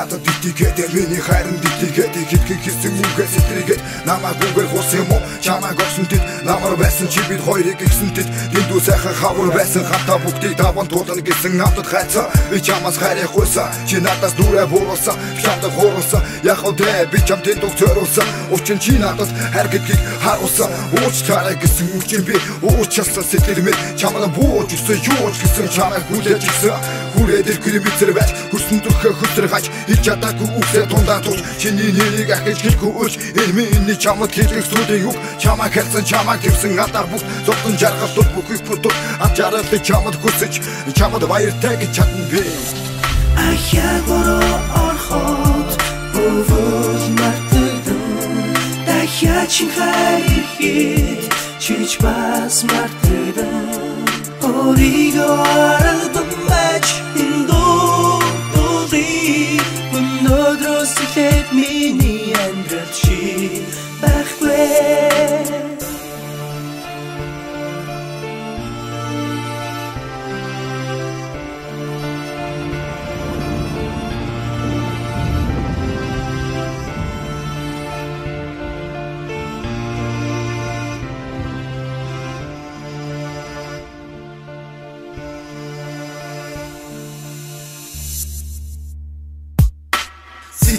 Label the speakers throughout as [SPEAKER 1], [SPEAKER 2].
[SPEAKER 1] надад итгээд миний хайранд итгээд хитгэх хийсэн үгээс илэргээд намайг үгээр хусан юм уу чамайг огсон тэд намар байсан чи бид хоёрыг гисэн тэд дэндүү сайхан хавар байсан хата бүгдийг даван туулна гэсэн автод хайцаа би чамаас хайрахгүйсэн чи надаас нүрээ буруулсан чамд хуурсан яг өдөө би чамд дуг зориулсан учин чи надад хайр гэдгийг харуулсан ууч тарай гэсэн үчин би уучсан сэтгэлмээ чамд бууж өгсөн юу ч гэсэн чамайг хүлээж өгсөн хүрээд километр байж хүрсэн дөрхө хөтргаж ич чадаагүй үсээ тундаа туч чиний нэрийг ахиж хэлгүй өч энэ чамд хэлэх сүдийн үг чамайг хэлсэн чамайг гэрсэн гадар бүгд зовхон жаргал бүхий бүтэн ачаарал чамд хүсэж чамд баяртай гэж чадна би
[SPEAKER 2] ахяг ороход өвөл мартагдсан дахиад чин хайрыг чиж бас мартагдсан өөрийгөө аралдан байж өнөөдрөөс эхлээд миний амьдрал чи байхгүй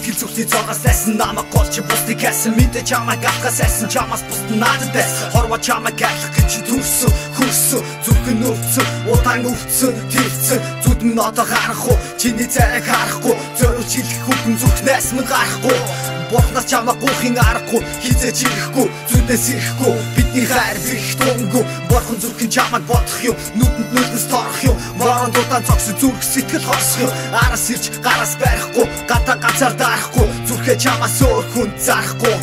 [SPEAKER 3] Сэтгэл зүрхний цогоос лайсан намайг голч бусдыг хайсан мэдээ чамайг авахаас айсан чамаас бусд надад байсан хорвоо чамайг айлах гэж төрсөн хөрсөн зүрхэн өвцөн удаан өвцөн тэрцэн зүд минь одоо харах уу чиний царайг харахгүй зориулж хэлэх хүгэн зүрхнээс минь гарахгүй Бурхнаас чамайг гуйхын аргагүй хизээж ирэхгүй зүднээс ирэхгүй бидний хайр бих тунгүй Бурхан зүрхэн чамайг бодох юм нүдэнд нүднээс торох юм воронд удаан цогсон зүрх сэтгэл хорсох юм араас ирж гараас барихгүй гадаа ганцаар дарахгүй зүрхээ чамаас өөр хүн зарахгүй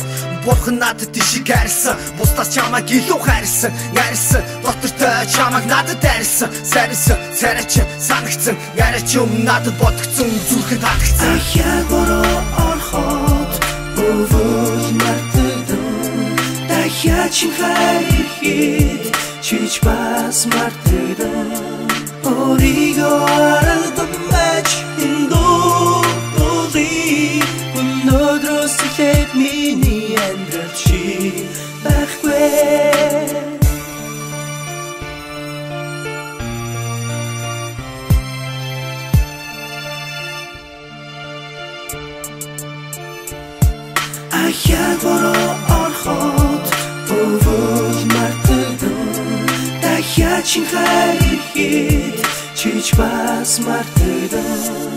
[SPEAKER 3] Бурхан надад тишиг хайрлсан бусдаас чамайг илүү хайрлсан найрлсан дотортой чамайг надад хайрлсан сайрсан царайч санагцсан яриач юм надад бодгцсон зүрхэн татгцсан
[SPEAKER 2] ахяг ороход өвөл мартагдсан дахиад чин хайрыг чиж бас мартагдсан өөрийгөө аралдан байж өнөөдрөөс эхлээд миний амьдрал чи байхгүй ахяг ороход өвөл мартагдсан дахиад чин хайрыг чиж бас мартагдсан